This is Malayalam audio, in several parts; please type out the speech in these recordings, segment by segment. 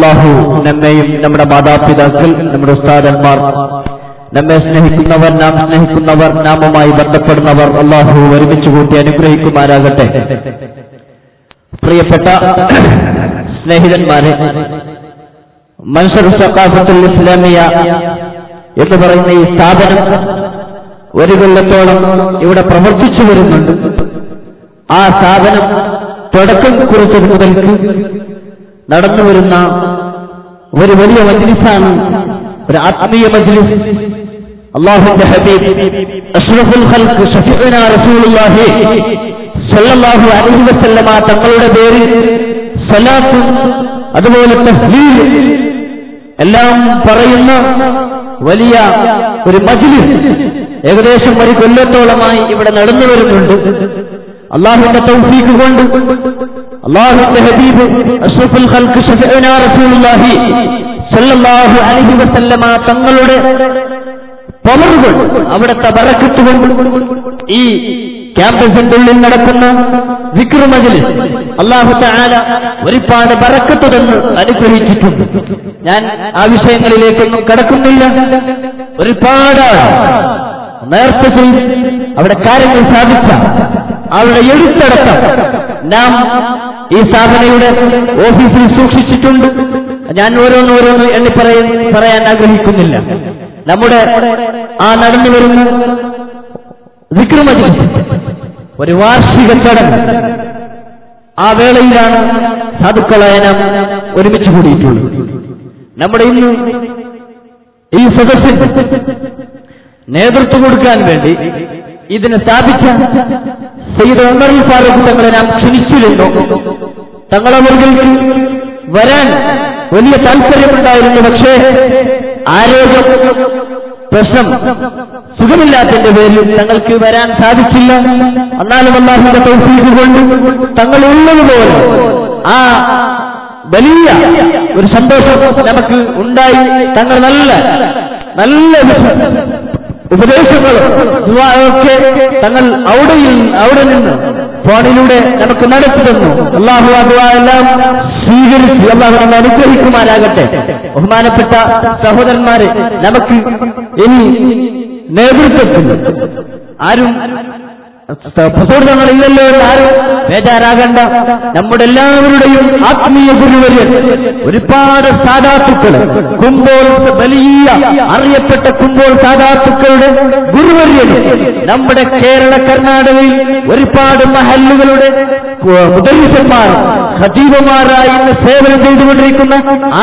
അല്ലാഹു നമ്മെയും നമ്മുടെ മാതാപിതാക്കൾ, നമ്മുടെ ഉസ്താദന്മാർ, നമ്മെ സ്നേഹിക്കുന്നവർ, നാം സ്നേഹിക്കുന്നവർ, നാമുമായി ബന്ധപ്പെടുന്നവർ അല്ലാഹു ഒരുമിച്ച് കൂട്ടി അനുഗ്രഹിക്കുമാരാകട്ടെ. പ്രിയപ്പെട്ട സ്നേഹിതന്മാരെ, മൻഷർ സഖാഫത്തുൽ ഇസ്ലാമിയ എന്ന് പറയുന്ന ഈ സ്ഥാപനം ഒരു കൊല്ലത്തോളം ഇവിടെ പ്രവർത്തിച്ചു വരുന്നുണ്ട്. ആ സ്ഥാപനം തുടക്കം കുറിച്ചത് മുതൽക്ക് നടന്നു വരുന്ന ഒരു വലിയ മജ്ലിസാണ്, ഒരു ആത്മീയ മജ്ലിസ്. അല്ലാഹുവിന്റെ ഹബീബ് അഷ്റഫുൽ ഖൽഖ് ശഫീഉനാ റസൂലുള്ളാഹി സ്വല്ലല്ലാഹു അലൈഹി വസല്ലമ തങ്ങളുടെ പേരിൽ സലാത്ത്, അതുപോലെ തഹ്ലീൽ എല്ലാം പറയുന്ന വലിയ ഒരു മജ്ലിസ് ഏകദേശം ഒരു കൊല്ലത്തോളമായി ഇവിടെ നടന്നു വരുന്നുണ്ട്. അല്ലാഹുവിന്റെ തൗഫീഖ് കൊണ്ട് അല്ലാഹുവിന്റെ ഹബീബ് അഷ്റഫുൽ ഖൽഖ് ശഫീഉനാ റസൂലുള്ളാഹി സ്വല്ലല്ലാഹു അലൈഹി വസല്ലമ തങ്ങളുടെ പവർ കൊണ്ട്, അവിടുത്തെ ബറക്കത്ത് കൊണ്ട് ഈ ക്യാമ്പസിന്റെ ഉള്ളിൽ നടക്കുന്ന ദിക്ർ മജ്ലിസ് അല്ലാഹു തആല ഒരുപാട് ബറക്കത്ത് തന്ന് അനുഗ്രഹിച്ചിട്ടുണ്ട്. ഞാൻ ആ വിഷയങ്ങളിലേക്കൊന്നും കടക്കുന്നില്ല. ഒരുപാട് നേരത്തെ ചെയ്ത് അവിടെ കാര്യങ്ങൾ സാധിച്ച അവരുടെ എഴുത്തടക്കം നാം ഈ സ്ഥാപനയുടെ ഓഫീസിൽ സൂക്ഷിച്ചിട്ടുണ്ട്. ഞാൻ ഓരോന്നോരോന്ന് എണ്ണി പറയാൻ ആഗ്രഹിക്കുന്നില്ല. നമ്മുടെ ആ നടന്നു വരുന്ന ദിക്ർ മജ്ലിസ് ഒരു വാർഷിക ചടങ്ങ്. ആ വേളയിലാണ് സാധുക്കളായ നാം ഒരുമിച്ച് കൂടിയിട്ടുള്ളത്. നമ്മുടെ ഇന്ന് ഈ സദസ്സിന് നേതൃത്വം കൊടുക്കാൻ വേണ്ടി ഇതിനെ സ്ഥാപിച്ച സയ്യിദ് ഉമറുൽ ഫാറൂഖ് തങ്ങളെ നാം ക്ഷണിച്ചിരുന്നു. തങ്ങളവർക്ക് വരാൻ വലിയ താല്പര്യമുണ്ടായിരുന്നു. പക്ഷേ ആരോഗ്യ പ്രശ്നം, സുഖമില്ലാത്തതിന്റെ പേരിൽ തങ്ങൾക്ക് വരാൻ സാധിച്ചില്ല. എന്നാലും അല്ലാഹുവിന്റെ തൗഫീഖ് കൊണ്ട് തങ്ങൾ ഉള്ളതുപോലെ ആ വലിയ ഒരു സന്തോഷം നമുക്ക് ഉണ്ടായി. തങ്ങൾ നല്ല ഉപദേശങ്ങളും ദുആയൊക്കെ തങ്ങൾ അവിടെ നിന്ന് ഫോണിലൂടെ നമുക്ക് നടത്തി തന്നു. അല്ലാഹു ആ ദുആ എല്ലാം സ്വീകരിച്ച് അല്ലാഹു നമ്മെ അനുഗ്രഹിക്കുമാരാകട്ടെ. ബഹുമാനപ്പെട്ട സഹോദരന്മാരെ, നമുക്ക് ഇനി നേതൃത്വത്തിൽ ആരും പ്രസോദനങ്ങളില്ലല്ലോ എന്ന് ആരും ബേജാറാകണ്ട. നമ്മുടെ എല്ലാവരുടെയും ആത്മീയ ഗുരുവര്യൻ, ഒരുപാട് സാദാത്തുക്കൾ, കുമ്പോൾ വലിയ അറിയപ്പെട്ട കുമ്പോൾ സാദാത്തുക്കളുടെ ഗുരുവര്യനും നമ്മുടെ കേരള കർണാടകയിൽ ഒരുപാട് മഹല്ലുകളുടെ മുദരിസന്മാർ, ഖതീബുമാരായി ഇന്ന് സേവനം ചെയ്തുകൊണ്ടിരിക്കുന്ന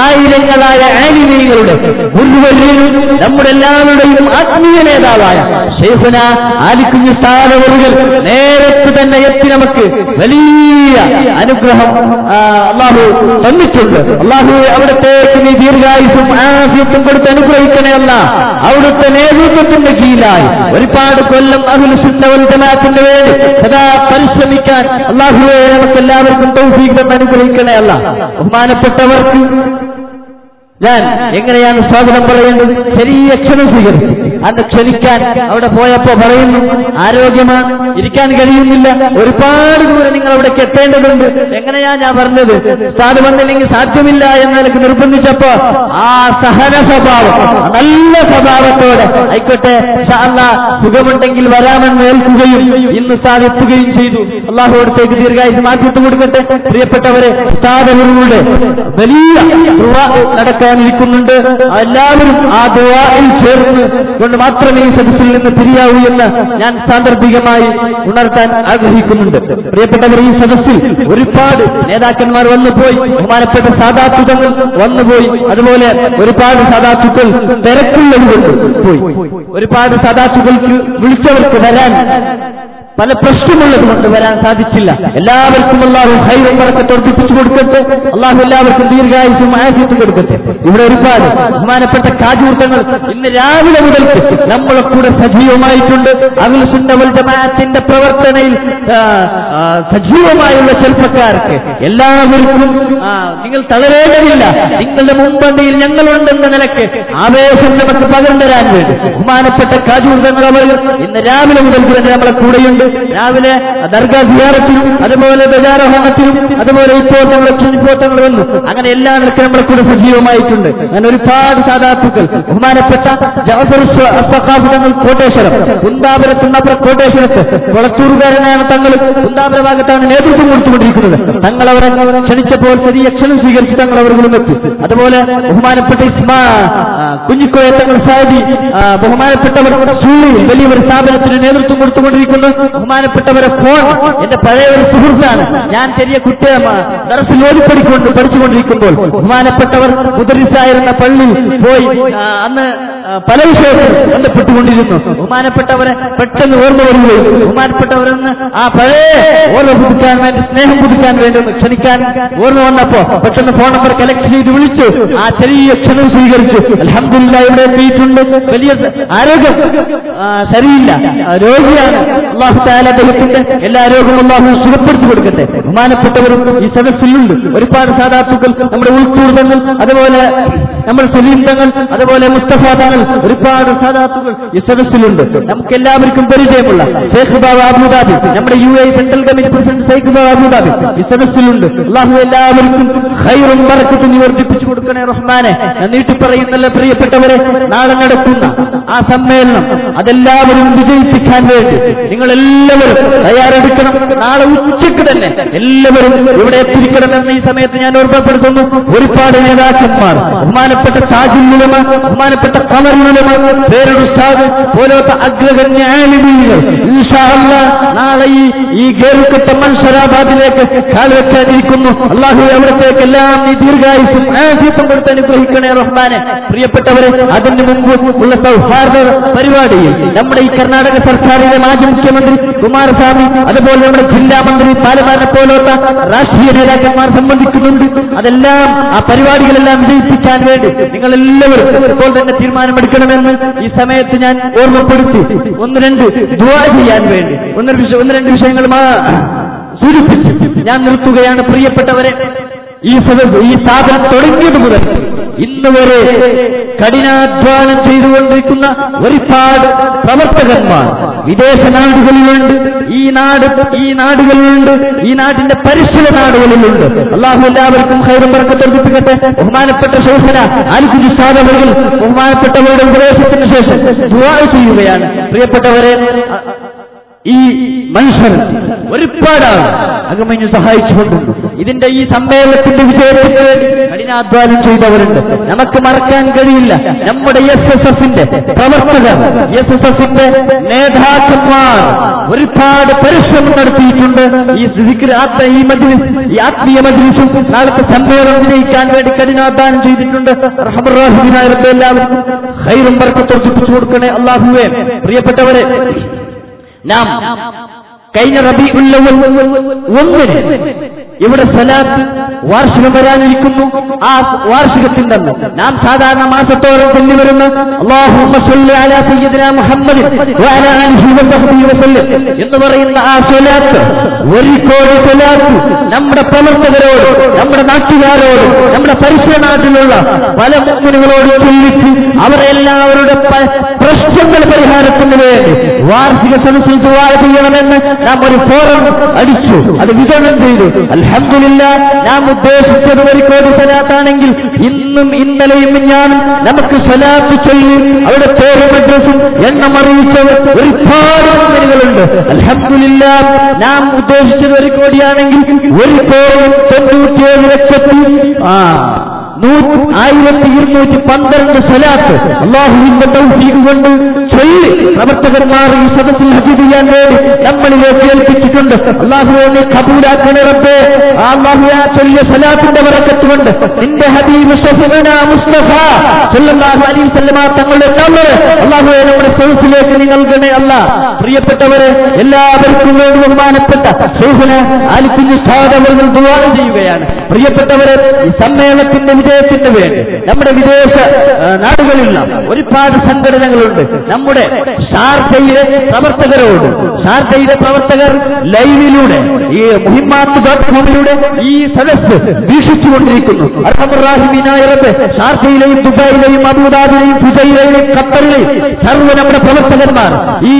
ആയിരങ്ങളായ ആലിമീങ്ങളുടെ ഗുരുവര്യനും നമ്മുടെ എല്ലാവരുടെയും ആത്മീയ നേതാവായ ശൈഖുന ആലിക്കുഞ്ഞ് സ്ഥാനവറുകൾ നേരത്തെ തന്നെ എത്തി നമുക്ക് വലിയ അനുഗ്രഹം അല്ലാഹു തന്നിട്ടുണ്ട്. അല്ലാഹു അവിടത്തേക്ക് നീ ദീർഘായുസ്സും ആഫിയത്തും കൊടുത്ത് അനുഗ്രഹിക്കണേ. അല്ല, അവിടുത്തെ നേതൃത്വത്തിന്റെ കീഴിലായി ഒരുപാട് കൊല്ലം അഹ്ലുൽ സുന്ന വൽ ജമാഅത്തിന്റെ വേണ്ടി സദാ പരിശ്രമിക്കാൻ അല്ലാഹുവേ നമുക്ക് എല്ലാവർക്കും തൗഫീഖ് തന്ന് അനുഗ്രഹിക്കണേ. അല്ല, ബഹുമാനപ്പെട്ടവർക്ക് ഞാൻ എങ്ങനെയാണ് സ്വാഗതം പറയേണ്ടത്? ചെറിയ ക്ഷണം സ്വീകരിച്ചു. അന്ന് ക്ഷണിക്കാൻ അവിടെ പോയപ്പോ പറയുന്നു, ആരോഗ്യമാണ്, ഇരിക്കാൻ കഴിയുന്നില്ല, ഒരുപാട് ദൂരം നിങ്ങൾ അവിടേക്ക് എത്തേണ്ടതുണ്ട്. എങ്ങനെയാ ഞാൻ പറഞ്ഞത്? സാധു വന്നില്ലെങ്കിൽ സാധ്യമില്ല എന്ന് എനിക്ക് നിർബന്ധിച്ചപ്പോ ആ സഹന സ്വഭാവം, നല്ല സ്വഭാവത്തോടെ ആയിക്കോട്ടെ സുഖമുണ്ടെങ്കിൽ വരാമെന്ന് ഏൽക്കുകയും ഇന്ന് സാധിക്കുകയും ചെയ്തു. അല്ലാഹു അടുത്തേക്ക് ദീർഘായുസ്സും ആഫിയത്തും കൊടുക്കട്ടെ. പ്രിയപ്പെട്ടവരെ, ഉസ്താദുകളുടെ വലിയ ദുആ നടക്കാനിരിക്കുന്നുണ്ട്. എല്ലാവരും ആ ദുആയിൽ ചേർന്ന് കൊണ്ട് മാത്രമേ ഈ സദസ്സിൽ നിന്ന് പിരിയാവൂ എന്ന് ഞാൻ സാന്ദർഭികമായി ഉണർത്താൻ ആഗ്രഹിക്കുന്നുണ്ട്. പ്രിയപ്പെട്ടവർ, ഈ സദസ്സിൽ ഒരുപാട് നേതാക്കന്മാർ വന്നുപോയി, ബഹുമാനപ്പെട്ട സാദാത്തുകൾ വന്നുപോയി, അതുപോലെ ഒരുപാട് സാദാത്തുക്കൾ തിരക്കുള്ളത് കൊണ്ട് പോയി. ഒരുപാട് സാദാത്തുകൾക്ക് വിളിച്ചവർക്ക് വരാൻ പല പ്രശ്നമുള്ളത് കൊണ്ട് വരാൻ സാധിച്ചില്ല. എല്ലാവർക്കും അല്ലാഹു ഖൈറും ബറക്കത്തും വർദ്ധിപ്പിച്ചു കൊടുക്കട്ടെ. അല്ലാഹു എല്ലാവർക്കും ദീർഘായുസ്സും ആഫിയത്തും കൊടുക്കട്ടെ. ഇവിടെ ഒരുപാട് ബഹുമാനപ്പെട്ട കാജൂർത്തങ്ങൾ ഇന്ന് രാവിലെ മുതൽ നമ്മളെ കൂടെ സജീവമായിട്ടുണ്ട്. അഹ്ലുൽ സുന്ന വൽ ജമാഅത്തിന്റെ പ്രവർത്തനയിൽ സജീവമായുള്ള ചെറുപ്പക്കാർക്ക് എല്ലാവർക്കും നിങ്ങൾ തളരേണ്ടതില്ല. നിങ്ങളുടെ മുൻപന്തിയിൽ ഞങ്ങളുണ്ടെന്ന നിലയ്ക്ക് ആവേശം നമുക്ക് പകർന്നു തരാൻ വേണ്ടി ബഹുമാനപ്പെട്ട കാജൂർത്തങ്ങൾ അവർ ഇന്ന് രാവിലെ മുതൽ നമ്മളെ കൂടെയുണ്ട്. കണ്ട് രാവിലെ ദർഗാ സിയാറത്തിനും അതുപോലെ ബജാരോഹണത്തിനും അതുപോലെ ഇപ്പോൾ തങ്ങൾ വന്നു. അങ്ങനെ എല്ലാ നിലക്കും നമ്മളെ കൂടെ സജീവമായിട്ടുണ്ട്. അങ്ങനെ ഒരുപാട് സാധാത്തുക്കൾ ബഹുമാനപ്പെട്ട ജഅഫർ അസ്സഖാഫി തങ്ങൾ കോട്ടേശ്വരം കുന്താപുരത്തുന്നപ്പുറ കോട്ടേശ്വരത്ത് കൊളത്തൂറുകാരനാണ് തങ്ങൾ. കുന്താപുര ഭാഗത്താണ് നേതൃത്വം കൊടുത്തുകൊണ്ടിരിക്കുന്നത്. തങ്ങൾ അവരെ ക്ഷണിച്ചപ്പോൾ ചെറിയ ക്ഷണം സ്വീകരിച്ച് തങ്ങൾ അവர்களுം എത്തി. അതുപോലെ ബഹുമാനപ്പെട്ട കുഞ്ഞിക്കോയ തങ്ങൾ സാദി ബഹുമാനപ്പെട്ടവർ സൂളിൽ വലിയൊരു സ്ഥാപനത്തിന് നേതൃത്വം കൊടുത്തുകൊണ്ടിരിക്കുന്നു. ബഹുമാനപ്പെട്ടവരെ ഫോൺ എന്റെ പഴയ ഒരു സുഹൃത്താണ്. ഞാൻ ചെറിയ കുട്ടിയമ്മ ദർസിൽ പഠിച്ചുകൊണ്ടിരിക്കുമ്പോൾ ബഹുമാനപ്പെട്ടവർ മുദരിസായിരുന്ന പള്ളിയിൽ പോയി അന്ന് പല വിഷയങ്ങളും ബന്ധപ്പെട്ടുകൊണ്ടിരുന്നു. ബഹുമാനപ്പെട്ടവരെ പെട്ടെന്ന് ഓർമ്മ വരികയും ബഹുമാനപ്പെട്ടവരെന്ന് ആ പഴയ ഓർമ്മ പുതുക്കാൻ വേണ്ടി സ്നേഹം പുതുക്കാൻ വേണ്ടി ഒന്ന് ക്ഷണിക്കാൻ ഓർമ്മ വന്നപ്പോ പെട്ടെന്ന് ഫോൺ നമ്പർ കലക്ട് ചെയ്ത് വിളിച്ചു. ആ ചെറിയ ക്ഷണം സ്വീകരിച്ചു. അൽഹംദുലില്ലാഹ് ഇവിടെ എത്തിയിട്ടുണ്ട്. വലിയ ആരോഗ്യം ശരിയില്ല, രോഗിയാണ്. അല്ലാഹു തആല അദ്ദേഹത്തിന്റെ എല്ലാ രോഗവും അല്ലാഹു സുഖപ്പെടുത്തി കൊടുക്കട്ടെ. ബഹുമാനപ്പെട്ടവരും ഈ സദസ്സിലുണ്ട്. ഒരുപാട് സാദാത്തുക്കൾ നമ്മുടെ ഉൾത്തൂർ തങ്ങൾ, അതുപോലെ നമ്മൾ സലീം തങ്ങൾ, അതുപോലെ മുസ്തഫ തങ്ങൾ, ഒരുപാട് സാദാത്തുക്കൾ ഈ സദസ്സിലുണ്ട്. നമുക്ക് എല്ലാവർക്കും പരിചയമുള്ള ഷെയ്ഖ് ബാബ അബൂദാബി, നമ്മുടെ UAE central committee president Sheikh Baba Abu Dhabi ഈ സദസ്സിലുണ്ട്. അല്ലാഹു എല്ലാവർക്കും ഖൈറും ബറക്കത്തും വർദ്ധിപ്പിച്ചു കൊടുക്കണേ റഹ്മാനെ. നീട്ടി പറയുന്നല്ല പ്രിയപ്പെട്ടവരെ, നാളെ നടക്കുന്ന ആ സമ്മേളനം അതെല്ലാവരും വിജയിപ്പിക്കാൻ വേണ്ടി നിങ്ങൾ എല്ലാവരും തയ്യാറെടുക്കണം. നാളെ ഉച്ചയ്ക്ക് തന്നെ എല്ലാവരും ഇവിടെ എത്തിയിരിക്കണമെന്ന് ഈ സമയത്ത് ഞാൻ ഓർമ്മപ്പെടുത്തുന്നു. ഒരുപാട് നേതാക്കന്മാർ, ബഹുമാനപ്പെട്ട താജുൽ ഉലമ, ബഹുമാനപ്പെട്ട ഖമറുൽ ഉലമ, പേരുടെ ഉസ്താദ് പോലത്തെ അഗ്രഗണ്യ ആലിമീങ്ങൾ ഇൻഷാ അല്ലാഹ് നാളെ ഈ ഗേറുകെട്ട മൻസറാബാദിലേക്ക് കാൽവെക്കാനിരിക്കുന്നു. അല്ലാഹു അവിടത്തേക്കെല്ലാം നീ ദീർഘായുസ്സും ആഫിയത്തും കൊടുത്ത് അനുഗ്രഹിക്കണേ റഹ്മാനെ. പ്രിയപ്പെട്ടവരെ, അതിന് മുമ്പ് ഉള്ള സൗഹാർദ്ദ പരിപാടിയിൽ നമ്മുടെ ഈ കർണാടക സർക്കാരിന്റെ മാജി മുഖ്യമന്ത്രി കുമാരസ്വാമി, അതുപോലെ നമ്മുടെ ജില്ലാ മന്ത്രി പാലമാനെ പോലത്തെ രാഷ്ട്രീയ നേതാക്കന്മാർ സംബന്ധിക്കുന്നുണ്ട്. അതെല്ലാം ആ പരിപാടികളെല്ലാം വിജയിപ്പിക്കാൻ വേണ്ടി നിങ്ങൾ എല്ലാവരും ഇപ്പോൾ തന്നെ തീരുമാനമെടുക്കണമെന്ന് ഈ സമയത്ത് ഞാൻ ഓർമ്മപ്പെടുത്തി ഒന്ന് രണ്ട് ദുആ ചെയ്യാൻ വേണ്ടി ഒന്ന് രണ്ട് വിഷയങ്ങൾ സൂചിപ്പിച്ച് ഞാൻ നിർത്തുകയാണ്. പ്രിയപ്പെട്ടവരെ, ഈ സ്ഥാപനം തുടങ്ങിയത് മുതൽ ഇന്ന് വരെ കഠിനാധ്വാനം ചെയ്തുകൊണ്ടിരിക്കുന്ന ഒരുപാട് പ്രവർത്തകന്മാർ വിദേശ നാടുകളിലുണ്ട്, ഈ നാടുകളിലുണ്ട്, ഈ നാട്ടിന്റെ പരിസര നാടുകളിലുണ്ട്. അല്ലാഹു എല്ലാവർക്കും ഖൈറും ബറക്കത്തും വർദ്ധിപ്പിക്കട്ടെ. ബഹുമാനപ്പെട്ട ശൈഖുന ആലിക്കുഞ്ഞി ഉസ്താദ് അവர்கள் ബഹുമാനപ്പെട്ടവരുടെ ഉപദേശത്തിന് ശേഷം ദുആ ചെയ്യുകയാണ്. പ്രിയപ്പെട്ടവരെ, ഈ മനുഷ്യർ ഒരുപാടാണ് അകമഞ്ഞ് സഹായിച്ചുകൊണ്ടുണ്ട്. ഇതിന്റെ ഈ സമ്മേളനത്തിന്റെ വിജയത്തിന് വേണ്ടി കഠിനാധ്വാനം ചെയ്തവരുണ്ട്. നമുക്ക് മറക്കാൻ കഴിയില്ല. നമ്മുടെ SSFന്റെ പ്രവർത്തകർ, SSFന്റെ നേതാക്കന്മാർ ഒരുപാട് പരിശ്രമം നടത്തിയിട്ടുണ്ട്. ഈ ആത്മീയ മജ്ലിസും നാളത്തെ സമ്മേളനം വിജയിക്കാൻ വേണ്ടി കഠിനാധ്വാനം ചെയ്തിട്ടുണ്ട്. റഹ്മാനായ റബ്ബേ എല്ലാവർക്കും ഖൈറും ബറക്കത്തും വർദ്ധിപ്പിച്ചു കൊടുക്കണേ അല്ലാഹുവേ. പ്രിയപ്പെട്ടവരെ, നാം കഴിഞ്ഞ റബീഉൽ അവ്വൽ 1 ഇവിടെ സലാത്ത് വാർഷികം വരാനിരിക്കുന്നു. ആ വാർഷികത്തിൽ നിന്ന് നാം സാധാരണ മാസത്തോളം കൊണ്ടുവരുന്ന അല്ലാഹുമ്മ സ്വല്ലി അലാ സയ്യിദിനാ മുഹമ്മദിൻ വഅലാ ആലിഹി വസഹ്ബിഹി വസല്ലം എന്ന് പറയുന്ന ആ സ്വലാത്ത്, 1 കോടി സ്വലാത്ത് നമ്മുടെ പ്രവർത്തകരോട്, നമ്മുടെ നാട്ടുകാരോട്, നമ്മുടെ പരിസര നാട്ടിലുള്ള പല മുഅ്മിനുകളോട് ചൊല്ലിച്ച് അവരെല്ലാവരുടെ പ്രശ്നങ്ങൾ പരിഹാരത്തിന് വേണ്ടി വാർഷിക സദസ്സിൽ ദുആ ചെയ്യണമെന്ന് നാം ഒരു ഫോറം അടിച്ചു. അത് വിതരണം ചെയ്തു. അൽഹംദുലില്ലാഹ്, നാം ഉദ്ദേശിച്ചത് 1 കോടി സ്വലാത്താണെങ്കിൽ ഇന്നും ഇന്നലെയും ഞാനും നമുക്ക് സ്വലാത്ത് ചൊല്ലി അവിടെ പേരും അഡ്രസ്സും എണ്ണം അറിയിച്ചവർ ഒരുപാട് മുഅ്മിനുകളുണ്ട്. അൽഹംദുലില്ലാഹ്, നാം ഉദ്ദേശിച്ചത് 1 കോടിയാണെങ്കിൽ 1,97,1212 സ്വലാത്ത് അല്ലാഹുവിന്റെ തൗഫീഖ് കൊണ്ട് ചൊല്ലി പ്രവർത്തകന്മാർ ഈ സദസ്സിൽ ഹജ്ജ് ചെയ്യാൻ വേണ്ടി നമ്മളിലേക്ക് ഏൽപ്പിച്ചിട്ടുണ്ട്. അല്ലാഹുവേ കബൂലാക്കണേ റബ്ബേ. അല്ലാഹുവേ ചൊല്ലിയ സ്വലാത്തിന്റെ ബറക്കത്ത് കൊണ്ട് നിന്റെ ഹബീബ് ഷഫീഉനാ മുസ്തഫ സല്ലല്ലാഹു അലൈഹി വസല്ലമ തങ്ങളുടെ നമ്പർ അല്ലാഹുവേ നമ്മുടെ സദസ്സിലേക്ക് നീ നൽകണേ അല്ലാഹ്. പ്രിയപ്പെട്ടവരെ, എല്ലാവർക്കും വേണ്ടി ബഹുമാനപ്പെട്ട ശൈഖുന ആലിക്കുഞ്ഞി ഉസ്താദ് അവർ ദുആ ചെയ്യുകയാണ്. പ്രിയപ്പെട്ടവരെ, ഈ സമ്മേളനത്തിന്റെ വിജയത്തിന് വേണ്ടി നമ്മുടെ വിദേശ നാടുകളിലുള്ള ഒരുപാട് സംഘടനകളുണ്ട്. നമ്മുടെ ഷാർജയിലെ പ്രവർത്തകരോട്, ഷാർജയിലെ പ്രവർത്തകർ ലൈവിലൂടെ ഈ മുഹിമ്മാത്ത്.കോമിലൂടെ ഈ സദസ്സ് വീക്ഷിച്ചുകൊണ്ടിരിക്കുന്നു. അർഹമുർറാഹിമീനായ റബ്ബേ, ഷാർജയിലെയും ദുബായിലെയും അബുദാബിയിലെയും ഫുജൈറയിലെയും ഖത്തറിലെയും സർവ്വ നമ്മുടെ പ്രവർത്തകന്മാർ ഈ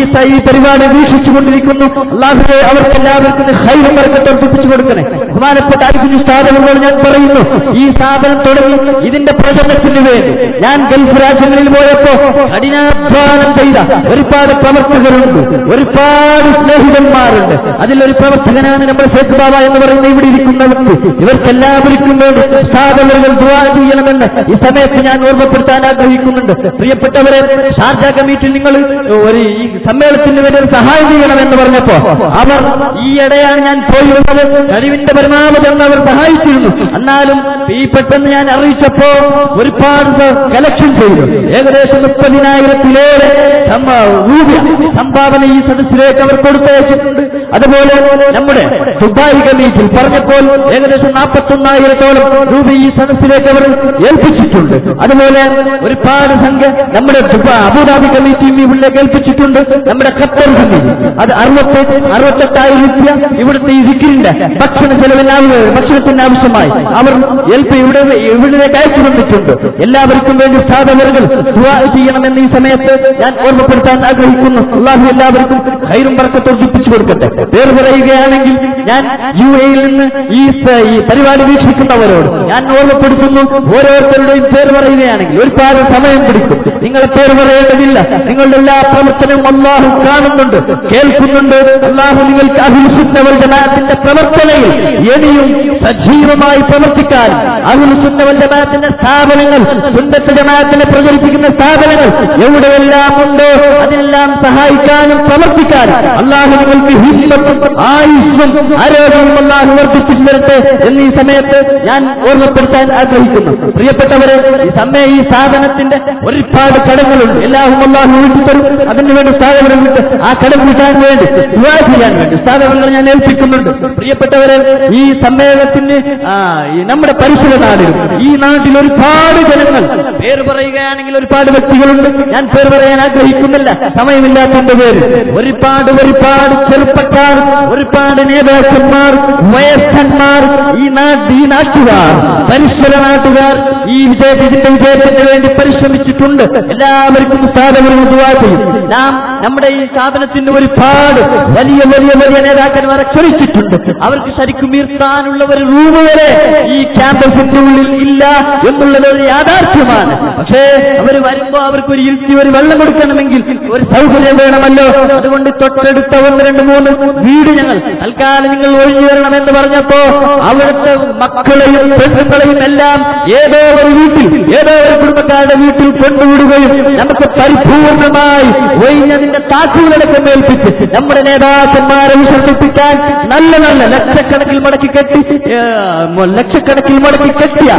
പരിപാടി വീക്ഷിച്ചുകൊണ്ടിരിക്കുന്നു. അല്ലാഹുവേ, അവർക്കെല്ലാവർക്കും ഖൈറും ബർക്കത്തും വർദ്ധിപ്പിച്ചു കൊടുക്കണേ. ബഹുമാനപ്പെട്ട അരികുഞ്ഞു സ്ഥാപനങ്ങളോട് ഞാൻ പറയുന്നു, ഈ സ്ഥാപനം തുടങ്ങി ഇതിന്റെ പ്രചരണത്തിന് വേണ്ടി ഞാൻ ഗൾഫ് രാജ്യങ്ങളിൽ പോയപ്പോ കഠിനാധ്വാനം ചെയ്ത ഒരുപാട് പ്രവർത്തകരുണ്ട്, ഒരുപാട് സ്നേഹിതന്മാരുണ്ട്. അതിലൊരു പ്രവർത്തകനാണ് നമ്മുടെ ഷേഖ് ബാബ എന്ന് പറയുന്ന ഇവിടെ ഇരിക്കുന്നവർക്ക്. ഇവർക്കെല്ലാവർക്കും വേണ്ടി സ്ഥാപനങ്ങൾ ദുആ ചെയ്യണമെന്ന് ഈ സമയത്ത് ഞാൻ ഓർമ്മപ്പെടുത്താൻ ആഗ്രഹിക്കുന്നുണ്ട്. പ്രിയപ്പെട്ടവരെ, ഷാർജ കമ്മിറ്റിയിൽ നിങ്ങൾ ഈ സമ്മേളനത്തിന് വേണ്ടി സഹായം ചെയ്യണമെന്ന് പറഞ്ഞപ്പോ അവർ ഈയിടെയാണ് ഞാൻ പോയിരുന്നത്, കഴിവിന്റെ പരമാവധി അവർ സഹായിച്ചിരുന്നു. എന്നാലും ഈ പെട്ടെന്ന് ഞാൻ അറിയിച്ചപ്പോ ഒരുപാട് കലക്ഷൻ ചെയ്തു. ഏകദേശം 30,000-ലേറെ രൂപ സംഭാവന ഈ സദസ്സിലേക്ക് അവർ കൊടുത്തയച്ചിട്ടുണ്ട്. അതുപോലെ നമ്മുടെ ദുബായ് കമ്മിറ്റിയിൽ പറഞ്ഞപ്പോൾ ഏകദേശം 41,000-ഓളം രൂപ ഈ സദസ്സിലേക്ക് അവർ ഏൽപ്പിച്ചിട്ടുണ്ട്. അതുപോലെ ഒരുപാട് സംഖ്യ നമ്മുടെ അബുദാബി കമ്മിറ്റിയും ഇവിടേക്ക് ഏൽപ്പിച്ചിട്ടുണ്ട്. നമ്മുടെ ഖത്തർ കമ്മിറ്റി അത് 68,000 രൂപ ഇവിടുത്തെ ഈ ദിക്റിന്റെ ഭക്ഷണത്തിന് ആവശ്യമായി അവർ ഇവിടേക്ക് അയച്ചു വന്നിട്ടുണ്ട്. എല്ലാവർക്കും വേണ്ടി സ്ഥാപകர்கள் ദുആ ചെയ്യണമെന്ന് ഈ സമയത്ത് ഞാൻ ഓർമ്മപ്പെടുത്താൻ ആഗ്രഹിക്കുന്നു. അല്ലാഹു എല്ലാവർക്കും ഖൈറും ബർക്കത്തും വർദ്ധിപ്പിച്ചു കൊടുക്കട്ടെ. പേര് പറയുകയാണെങ്കിൽ ഞാൻ UAE-യിൽ നിന്ന് ഈ പരിപാടി വീക്ഷിക്കുന്നവരോട് ഞാൻ ഓർമ്മപ്പെടുത്തുന്നു, ഓരോരുത്തരുടെയും പേര് പറയുകയാണെങ്കിൽ ഒരുപാട് സമയം പിടിക്കും. നിങ്ങളെ പേര് പറയേണ്ടതില്ല. നിങ്ങളുടെ എല്ലാ പ്രവർത്തനവും അല്ലാഹു കാണുന്നുണ്ട്, കേൾക്കുന്നുണ്ട്. അല്ലാഹു നിങ്ങൾക്ക് അഹ്ലുൽ സുന്ന വൽ ജമാഅത്തിന്റെ പ്രവർത്തനയിൽ ഇനിയും സജീവമായി പ്രവർത്തിക്കാൻ, അഹ്ലുൽ സുന്ന വൽ ജമാഅത്തിന്റെ സ്ഥാപനങ്ങൾ, സുന്നത്ത് ജമാഅത്തിനെ പ്രചരിപ്പിക്കുന്ന സ്ഥാപനങ്ങൾ എവിടെയെല്ലാം ഉണ്ടോ അതിനെല്ലാം സഹായിക്കാനും പ്രവർത്തിക്കാനും അല്ലാഹു നിങ്ങൾക്ക് ഹിമ്മത്തും ആയുസ്സും ആരോഗ്യവും അല്ലാഹു വർദ്ധിപ്പിച്ചു തരട്ടെ എന്ന് ഈ സമയത്ത് ഞാൻ ഓർമ്മപ്പെടുത്താൻ ആഗ്രഹിക്കുന്നു. പ്രിയപ്പെട്ടവരെ, ഈ സ്ഥാപനത്തിന്റെ ഒരുപാട് കടങ്ങളുണ്ട്. എല്ലാവരും അല്ലാഹു വീട്ടിത്തരും. അതിനുവേണ്ടി സ്ഥാപനം വിട്ട് ആ കടം വീട്ടാൻ വേണ്ടി ദുആ ചെയ്യാൻ വേണ്ടി സ്ഥാപനങ്ങൾ ഞാൻ ഏൽപ്പിക്കുന്നുണ്ട്. പ്രിയപ്പെട്ടവരെ, ഈ സമ്മേളനത്തിന് നമ്മുടെ പരിസര നാടിലും ഈ നാട്ടിൽ ഒരുപാട് ജനങ്ങൾ, പേര് പറയുകയാണെങ്കിൽ ഒരുപാട് വ്യക്തികളുണ്ട്. ഞാൻ പേര് പറയാൻ ആഗ്രഹിക്കുന്നില്ല, സമയമില്ലാത്തതിന്റെ പേര്. ഒരുപാട് ചെറുപ്പക്കാർ, ഒരുപാട് നേതാക്കന്മാർ, വയസ്സന്മാർ, ഈ നാട്ടുകാർ, പരിസര നാട്ടുകാർ ഈ വിജയത്തിന് വേണ്ടി പരിശ്രമിച്ചിട്ടുണ്ട്. എല്ലാവർക്കും സ്ഥാപനങ്ങൾ ദുആ ചെയ്യും. നമ്മുടെ ഈ സ്ഥാപനത്തിന് ഒരുപാട് വലിയ നേതാക്കന്മാരെ ക്ഷണിച്ചിട്ടുണ്ട്. അവർക്ക് ശരിക്കും ഇരുത്താനുള്ള ഒരു റൂം വരെ ഈ ക്യാമ്പസിന്റെ ഉള്ളിൽ ഇല്ല എന്നുള്ളത് ഒരു യാഥാർത്ഥ്യമാണ്. പക്ഷേ അവർ വരുമ്പോ അവർക്കൊരു ഇരുത്തി ഒരു വെള്ളം കൊടുക്കണമെങ്കിൽ ഒരു സൗകര്യം വേണമല്ലോ. അതുകൊണ്ട് തൊട്ടടുത്ത 1, 2, 3 വീട് ഞങ്ങൾ തൽക്കാലം നിങ്ങൾ ഒഴിഞ്ഞു തരണമെന്ന് പറഞ്ഞപ്പോ അവിടുത്തെ മക്കളെയും പെണ്ണുങ്ങളെയും എല്ലാം ഏതോ ഒരു വീട്ടിൽ, ഏതോ ഒരു കുടുംബക്കാരുടെ വീട്ടിൽ കൊണ്ടുവിടുകയും നമുക്ക് പരിപൂർണമായി ഒഴിഞ്ഞതിന്റെ താക്കോലടക്കം ഏൽപ്പിച്ച് നമ്മുടെ നേതാക്കന്മാരെ വിശ്വസിപ്പിക്കാൻ നല്ല ലക്ഷക്കണക്കിൽ മടക്കി കെട്ടിയ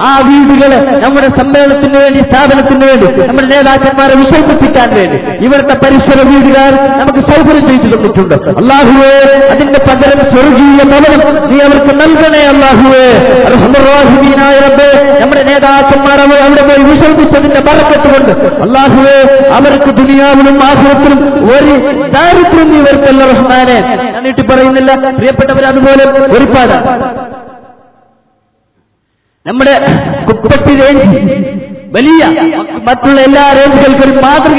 ആ വീടുകള് നമ്മുടെ സമ്മേളനത്തിന് വേണ്ടി, സ്ഥാപനത്തിന് വേണ്ടി, നമ്മുടെ നേതാക്കന്മാരെ വിശ്വസിപ്പിക്കാൻ വേണ്ടി ഇവിടുത്തെ പരിസര വീടുകാർ നമുക്ക് സൗകര്യം ചെയ്തു തന്നിട്ടുണ്ട്. അല്ലാഹുവേ, അതിന്റെ പകരം സ്വർഗീയ ഭവനം നീ അവർക്ക് നൽകണേ. അല്ലാഹുവേ, അർഹമുർറാഹിമീനായ റബ്ബേ, നമ്മുടെ നേതാക്കന്മാർ അവിടെ പോയി വിശ്വസിച്ചതിന്റെ ബറക്കത്ത് കൊണ്ട് അല്ലാഹുവേ അവർക്ക് ദുനിയാവിലും ആഖിറത്തിലും ഒരു ദാരിദ്ര്യം നീ വരുത്തല്ല റഹ്മാനെ. എന്നിട്ട് പറയുന്നില്ല. പ്രിയപ്പെട്ടവർ, അതുപോലെ ഒരുപാട് നമ്മുടെ കുപ്പട്ടി റേഞ്ച് വലിയ മറ്റുള്ള എല്ലാ റേഞ്ചുകൾക്കും മാതൃക